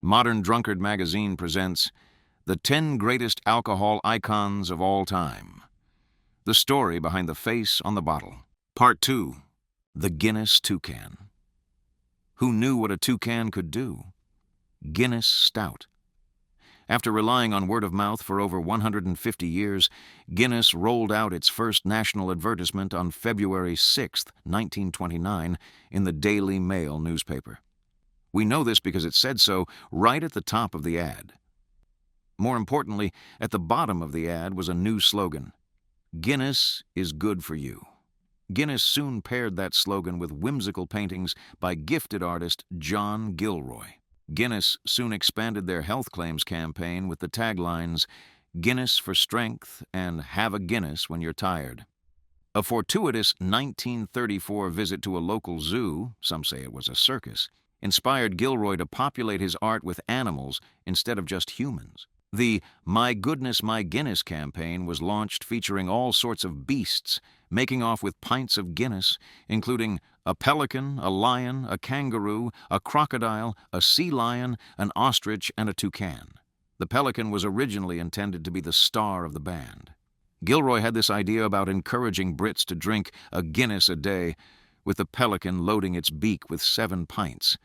Modern Drunkard magazine presents the 10 greatest alcohol icons of all time. The story behind the face on the bottle. Part 2. The Guinness Toucan. Who knew what a toucan could do? Guinness Stout. After relying on word of mouth for over 150 years, Guinness rolled out its first national advertisement on February 6, 1929, in the Daily Mail newspaper. We know this because it said so right at the top of the ad. More importantly, at the bottom of the ad was a new slogan: Guinness is good for you. Guinness soon paired that slogan with whimsical paintings by gifted artist John Gilroy. Guinness soon expanded their health claims campaign with the taglines, "Guinness for strength" and "Have a Guinness when you're tired." A fortuitous 1934 visit to a local zoo, some say it was a circus, inspired Gilroy to populate his art with animals instead of just humans. The "My Goodness, My Guinness" campaign was launched, featuring all sorts of beasts making off with pints of Guinness, including a pelican, a lion, a kangaroo, a crocodile, a sea lion, an ostrich, and a toucan. The pelican was originally intended to be the star of the band. Gilroy had this idea about encouraging Brits to drink a Guinness a day, with the pelican loading its beak with 7 pints,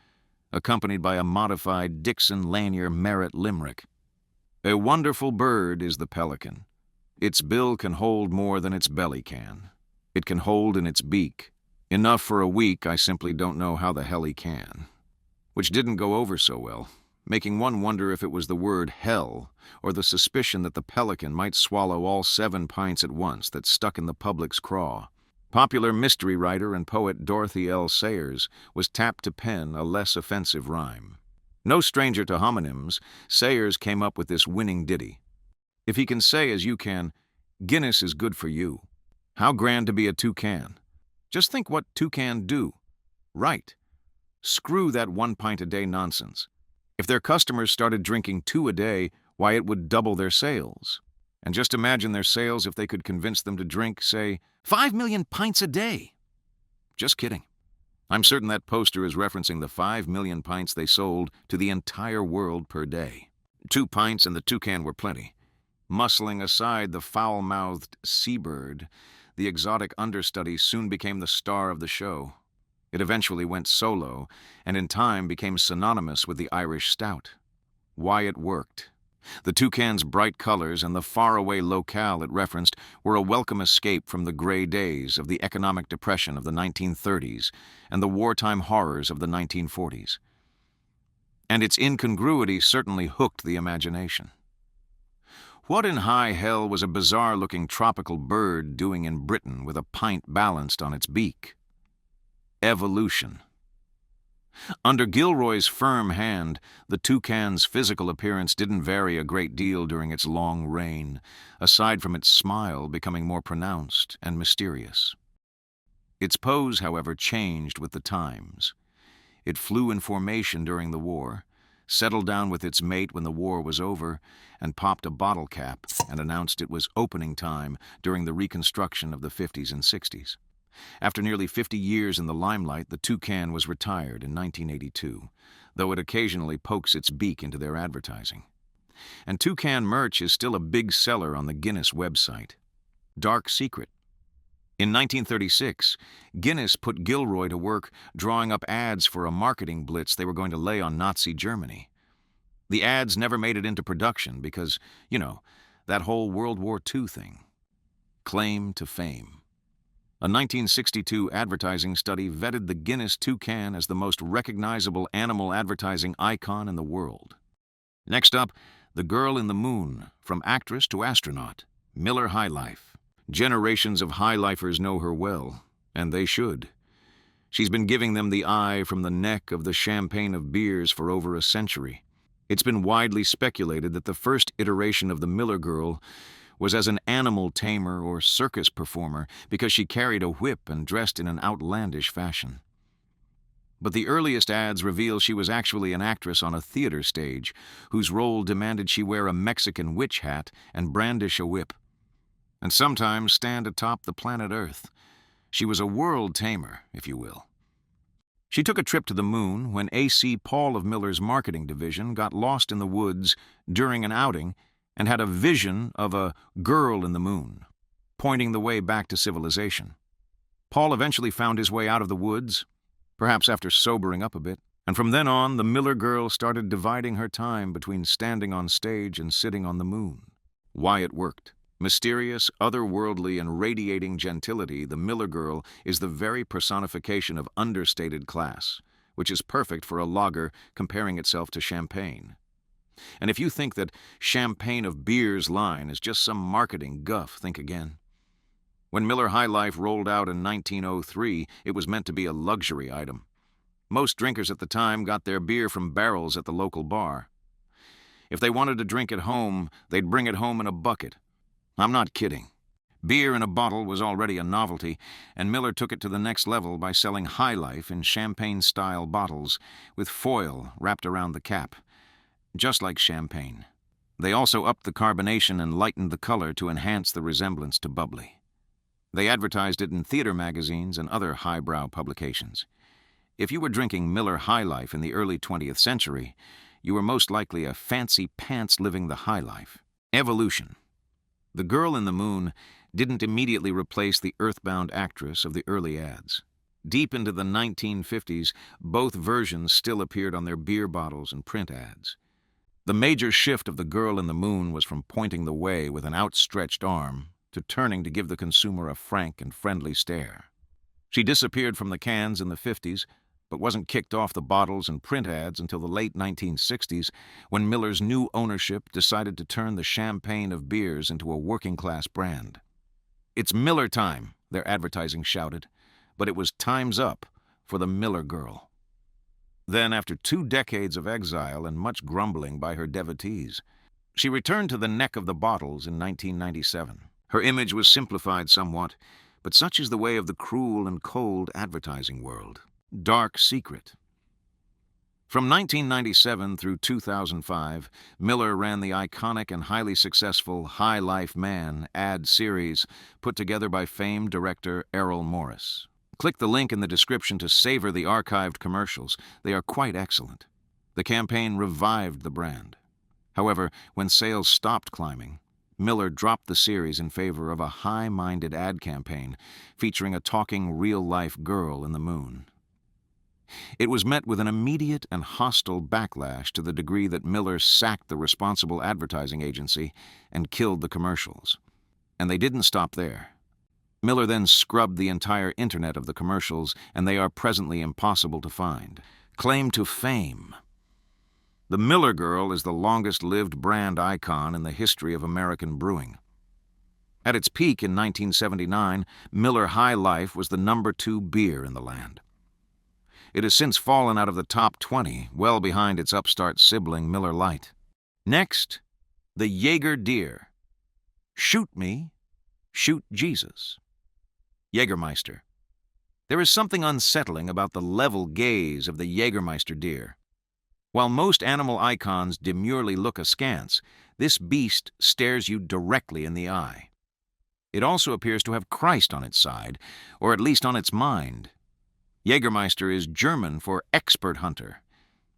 accompanied by a modified Dixon Lanier Merritt limerick. "A wonderful bird is the pelican. Its bill can hold more than its belly can. It can hold in its beak enough for a week. I simply don't know how the hell he can." Which didn't go over so well, making one wonder if it was the word hell or the suspicion that the pelican might swallow all 7 pints at once that stuck in the public's craw. Popular mystery writer and poet Dorothy L. Sayers was tapped to pen a less offensive rhyme. No stranger to homonyms, Sayers came up with this winning ditty. If he can say as you can, "Guinness is good for you," how grand to be a toucan. Just think what toucan do. Right. Screw that 1 pint a day nonsense. If their customers started drinking 2 a day, why, it would double their sales. And just imagine their sales if they could convince them to drink, say, 5 million pints a day. Just kidding. I'm certain that poster is referencing the 5 million pints they sold to the entire world per day. 2 pints and the toucan were plenty. Muscling aside the foul-mouthed seabird, the exotic understudy soon became the star of the show. It eventually went solo, and in time became synonymous with the Irish stout. Why it worked. The toucan's bright colors and the faraway locale it referenced were a welcome escape from the gray days of the economic depression of the 1930s and the wartime horrors of the 1940s. And its incongruity certainly hooked the imagination. What in high hell was a bizarre-looking tropical bird doing in Britain with a pint balanced on its beak? Evolution. Under Gilroy's firm hand, the toucan's physical appearance didn't vary a great deal during its long reign, aside from its smile becoming more pronounced and mysterious. Its pose, however, changed with the times. It flew in formation during the war, settled down with its mate when the war was over, and popped a bottle cap and announced it was opening time during the Reconstruction of the 50s and 60s. After nearly 50 years in the limelight, the toucan was retired in 1982, though it occasionally pokes its beak into their advertising. And toucan merch is still a big seller on the Guinness website. Dark secret. In 1936, Guinness put Gilroy to work drawing up ads for a marketing blitz they were going to lay on Nazi Germany. The ads never made it into production because, that whole World War II thing. Claim to fame. A 1962 advertising study vetted the Guinness Toucan as the most recognizable animal advertising icon in the world. Next up, the girl in the moon, from actress to astronaut, Miller High Life. Generations of high-lifers know her well, and they should. She's been giving them the eye from the neck of the champagne of beers for over a century. It's been widely speculated that the first iteration of the Miller Girl was as an animal tamer or circus performer because she carried a whip and dressed in an outlandish fashion. But the earliest ads reveal she was actually an actress on a theater stage whose role demanded she wear a Mexican witch hat and brandish a whip, and sometimes stand atop the planet Earth. She was a world tamer, if you will. She took a trip to the moon when A.C. Paul of Miller's marketing division got lost in the woods during an outing and had a vision of a girl in the moon, pointing the way back to civilization. Paul eventually found his way out of the woods, perhaps after sobering up a bit, and from then on, the Miller girl started dividing her time between standing on stage and sitting on the moon. Why it worked. Mysterious, otherworldly, and radiating gentility, the Miller girl is the very personification of understated class, which is perfect for a lager comparing itself to champagne. And if you think that champagne of beer's line is just some marketing guff, think again. When Miller High Life rolled out in 1903, it was meant to be a luxury item. Most drinkers at the time got their beer from barrels at the local bar. If they wanted to drink at home, they'd bring it home in a bucket. I'm not kidding. Beer in a bottle was already a novelty, and Miller took it to the next level by selling High Life in champagne-style bottles with foil wrapped around the cap, just like champagne. They also upped the carbonation and lightened the color to enhance the resemblance to bubbly. They advertised it in theater magazines and other highbrow publications. If you were drinking Miller High Life in the early 20th century, you were most likely a fancy pants living the high life. Evolution. The girl in the moon didn't immediately replace the earthbound actress of the early ads. Deep into the 1950s, both versions still appeared on their beer bottles and print ads. The major shift of the girl in the moon was from pointing the way with an outstretched arm to turning to give the consumer a frank and friendly stare. She disappeared from the cans in the 50s, but wasn't kicked off the bottles and print ads until the late 1960s, when Miller's new ownership decided to turn the champagne of beers into a working-class brand. "It's Miller time," their advertising shouted, but it was time's up for the Miller girl. Then, after 2 decades of exile and much grumbling by her devotees, she returned to the neck of the bottles in 1997. Her image was simplified somewhat, but such is the way of the cruel and cold advertising world. Dark secret. From 1997 through 2005, Miller ran the iconic and highly successful High Life Man ad series put together by famed director Errol Morris. Click the link in the description to savor the archived commercials. They are quite excellent. The campaign revived the brand. However, when sales stopped climbing, Miller dropped the series in favor of a high-minded ad campaign featuring a talking real-life girl in the moon. It was met with an immediate and hostile backlash to the degree that Miller sacked the responsible advertising agency and killed the commercials. And they didn't stop there. Miller then scrubbed the entire internet of the commercials, and they are presently impossible to find. Claim to fame. The Miller Girl is the longest-lived brand icon in the history of American brewing. At its peak in 1979, Miller High Life was the #2 beer in the land. It has since fallen out of the top 20, well behind its upstart sibling Miller Lite. Next, the Jager Deer. Shoot me, shoot Jesus. Jägermeister. There is something unsettling about the level gaze of the Jägermeister deer. While most animal icons demurely look askance, this beast stares you directly in the eye. It also appears to have Christ on its side, or at least on its mind. Jägermeister is German for expert hunter,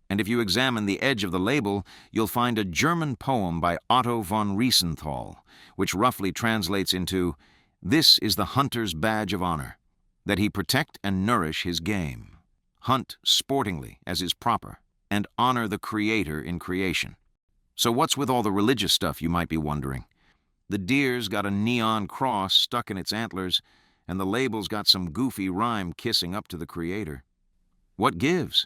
and if you examine the edge of the label, you'll find a German poem by Otto von Riesenthal, which roughly translates into, "This is the hunter's badge of honor, that he protect and nourish his game, hunt sportingly as is proper, and honor the Creator in creation." So what's with all the religious stuff, you might be wondering? The deer's got a neon cross stuck in its antlers, and the label's got some goofy rhyme kissing up to the Creator. What gives?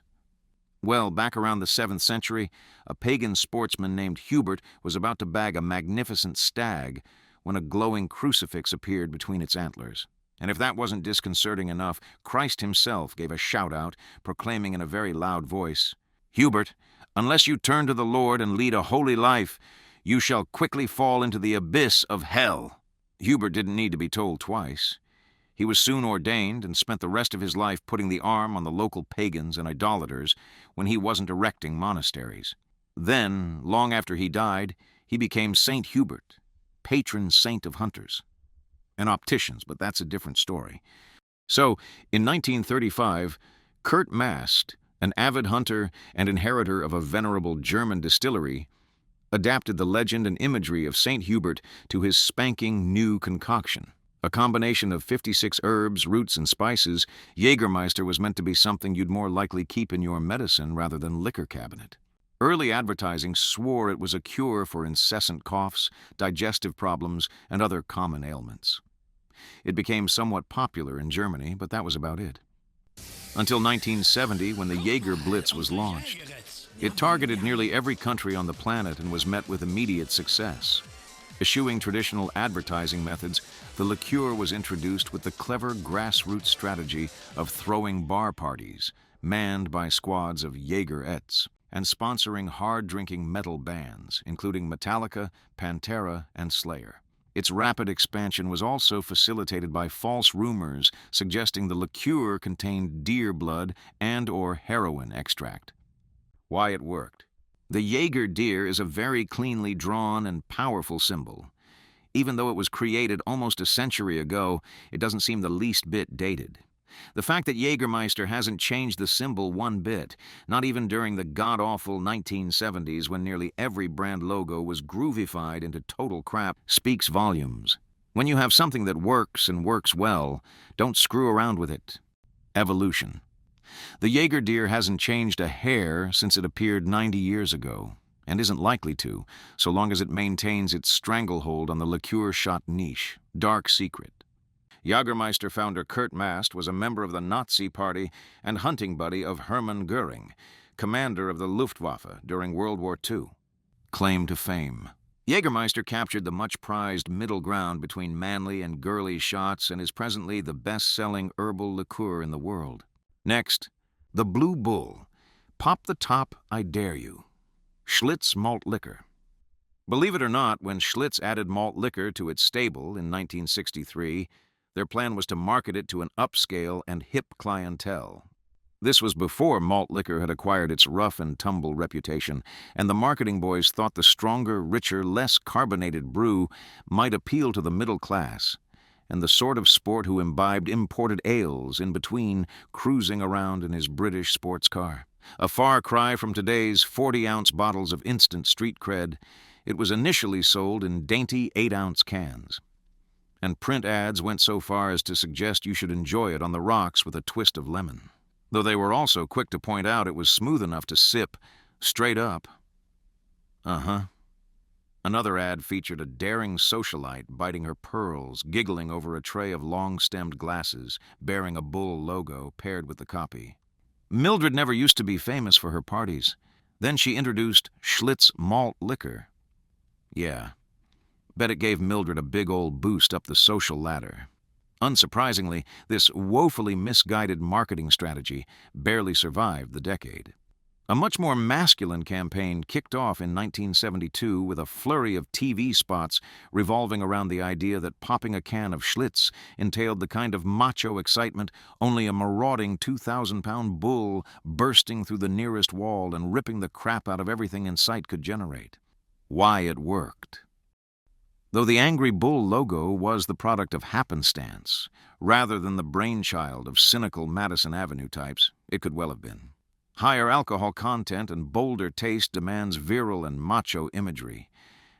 Well, back around the 7th century, a pagan sportsman named Hubert was about to bag a magnificent stag when a glowing crucifix appeared between its antlers. And if that wasn't disconcerting enough, Christ himself gave a shout-out, proclaiming in a very loud voice, "Hubert, unless you turn to the Lord and lead a holy life, you shall quickly fall into the abyss of hell." Hubert didn't need to be told twice. He was soon ordained and spent the rest of his life putting the arm on the local pagans and idolaters when he wasn't erecting monasteries. Then, long after he died, he became Saint Hubert, patron saint of hunters and opticians, but that's a different story. So, in 1935, Kurt Mast, an avid hunter and inheritor of a venerable German distillery, adapted the legend and imagery of St. Hubert to his spanking new concoction. A combination of 56 herbs, roots, and spices, Jägermeister was meant to be something you'd more likely keep in your medicine rather than liquor cabinet. Early advertising swore it was a cure for incessant coughs, digestive problems, and other common ailments. It became somewhat popular in Germany, but that was about it. Until 1970, when the Jager Blitz was launched. It targeted nearly every country on the planet and was met with immediate success. Eschewing traditional advertising methods, the liqueur was introduced with the clever grassroots strategy of throwing bar parties, manned by squads of Jagerettes, and sponsoring hard-drinking metal bands, including Metallica, Pantera, and Slayer. Its rapid expansion was also facilitated by false rumors suggesting the liqueur contained deer blood and/or heroin extract. Why it worked. The Jager Deer is a very cleanly drawn and powerful symbol. Even though it was created almost a century ago, it doesn't seem the least bit dated. The fact that Jägermeister hasn't changed the symbol one bit, not even during the god-awful 1970s when nearly every brand logo was groovified into total crap, speaks volumes. When you have something that works and works well, don't screw around with it. Evolution. The Jager Deer hasn't changed a hair since it appeared 90 years ago, and isn't likely to, so long as it maintains its stranglehold on the liqueur shot niche. Dark secret. Jägermeister founder Kurt Mast was a member of the Nazi Party and hunting buddy of Hermann Göring, commander of the Luftwaffe during World War II. Claim to fame. Jägermeister captured the much-prized middle ground between manly and girly shots and is presently the best-selling herbal liqueur in the world. Next, the Blue Bull. Pop the top, I dare you. Schlitz Malt Liquor. Believe it or not, when Schlitz added malt liquor to its stable in 1963, their plan was to market it to an upscale and hip clientele. This was before malt liquor had acquired its rough-and-tumble reputation, and the marketing boys thought the stronger, richer, less carbonated brew might appeal to the middle class, and the sort of sport who imbibed imported ales in between cruising around in his British sports car. A far cry from today's 40-ounce bottles of instant street cred, it was initially sold in dainty 8-ounce cans. And print ads went so far as to suggest you should enjoy it on the rocks with a twist of lemon. Though they were also quick to point out it was smooth enough to sip straight up. Another ad featured a daring socialite biting her pearls, giggling over a tray of long-stemmed glasses, bearing a bull logo paired with the copy. Mildred never used to be famous for her parties. Then she introduced Schlitz Malt Liquor. Yeah, bet it gave Mildred a big old boost up the social ladder. Unsurprisingly, this woefully misguided marketing strategy barely survived the decade. A much more masculine campaign kicked off in 1972 with a flurry of TV spots revolving around the idea that popping a can of Schlitz entailed the kind of macho excitement only a marauding 2,000-pound bull bursting through the nearest wall and ripping the crap out of everything in sight could generate. Why it worked. Though the Angry Bull logo was the product of happenstance, rather than the brainchild of cynical Madison Avenue types, it could well have been. Higher alcohol content and bolder taste demands virile and macho imagery.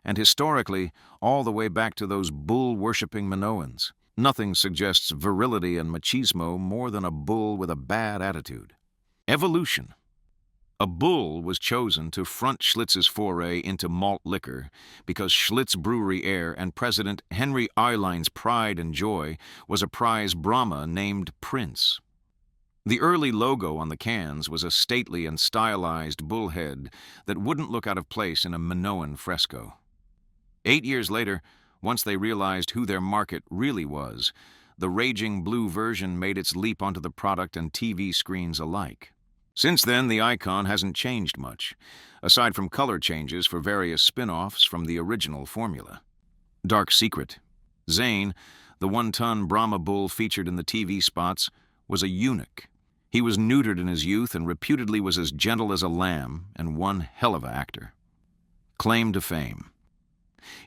And historically, all the way back to those bull-worshipping Minoans, nothing suggests virility and machismo more than a bull with a bad attitude. Evolution. A bull was chosen to front Schlitz's foray into malt liquor because Schlitz Brewery heir and President Henry Eilein's pride and joy was a prize Brahma named Prince. The early logo on the cans was a stately and stylized bullhead that wouldn't look out of place in a Minoan fresco. 8 years later, once they realized who their market really was, the raging blue version made its leap onto the product and TV screens alike. Since then, the icon hasn't changed much, aside from color changes for various spin-offs from the original formula. Dark secret. Zane, the one-ton Brahma bull featured in the TV spots, was a eunuch. He was neutered in his youth and reputedly was as gentle as a lamb and one hell of an actor. Claim to fame.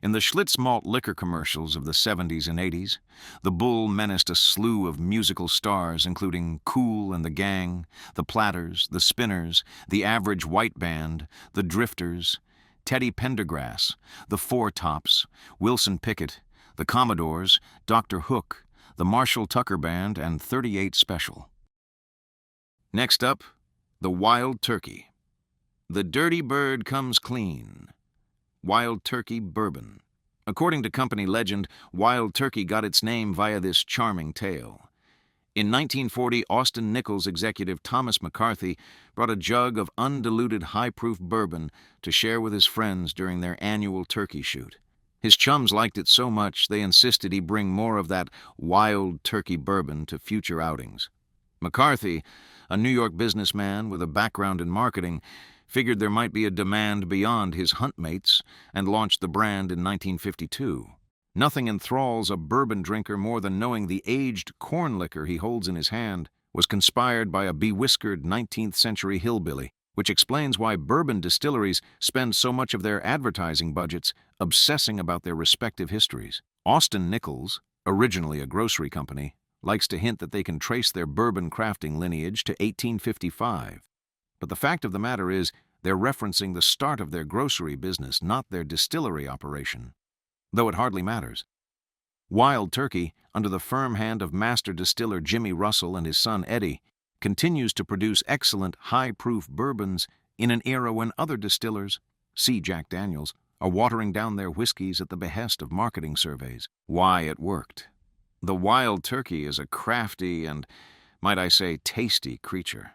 In the Schlitz Malt Liquor commercials of the 70s and 80s, the bull menaced a slew of musical stars including Kool and the Gang, the Platters, the Spinners, the Average White Band, the Drifters, Teddy Pendergrass, the Four Tops, Wilson Pickett, the Commodores, Dr. Hook, the Marshall Tucker Band, and 38 Special. Next up, the Wild Turkey. The dirty bird comes clean. Wild Turkey Bourbon. According to company legend, Wild Turkey got its name via this charming tale. In 1940, Austin Nichols executive Thomas McCarthy brought a jug of undiluted high-proof bourbon to share with his friends during their annual turkey shoot. His chums liked it so much they insisted he bring more of that Wild Turkey bourbon to future outings. McCarthy, a New York businessman with a background in marketing, figured there might be a demand beyond his hunt mates and launched the brand in 1952. Nothing enthralls a bourbon drinker more than knowing the aged corn liquor he holds in his hand was conspired by a bewhiskered 19th century hillbilly, which explains why bourbon distilleries spend so much of their advertising budgets obsessing about their respective histories. Austin Nichols, originally a grocery company, likes to hint that they can trace their bourbon crafting lineage to 1855. But the fact of the matter is, they're referencing the start of their grocery business, not their distillery operation. Though it hardly matters. Wild Turkey, under the firm hand of master distiller Jimmy Russell and his son Eddie, continues to produce excellent high-proof bourbons in an era when other distillers, see Jack Daniels, are watering down their whiskeys at the behest of marketing surveys. Why it worked. The Wild Turkey is a crafty and, might I say, tasty creature.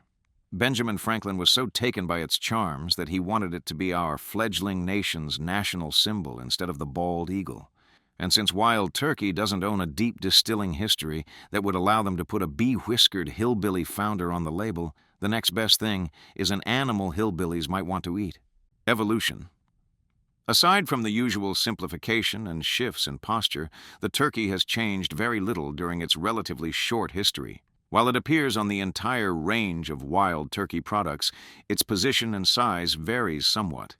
Benjamin Franklin was so taken by its charms that he wanted it to be our fledgling nation's national symbol instead of the bald eagle. And since Wild Turkey doesn't own a deep distilling history that would allow them to put a bee-whiskered hillbilly founder on the label, the next best thing is an animal hillbillies might want to eat. Evolution. Aside from the usual simplification and shifts in posture, the turkey has changed very little during its relatively short history. While it appears on the entire range of Wild Turkey products, its position and size varies somewhat.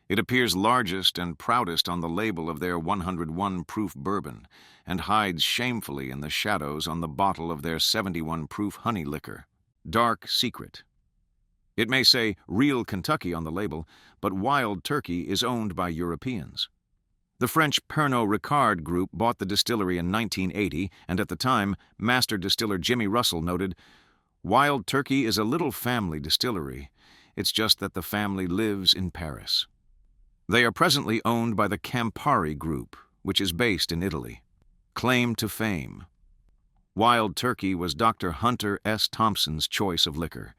It appears largest and proudest on the label of their 101 proof bourbon, and hides shamefully in the shadows on the bottle of their 71 proof honey liquor. Dark secret. It may say Real Kentucky on the label, but Wild Turkey is owned by Europeans. The French Pernod Ricard Group bought the distillery in 1980, and at the time, master distiller Jimmy Russell noted, "Wild Turkey is a little family distillery. It's just that the family lives in Paris." They are presently owned by the Campari Group, which is based in Italy. Claim to fame. Wild Turkey was Dr. Hunter S. Thompson's choice of liquor.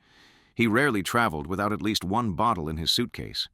He rarely traveled without at least one bottle in his suitcase.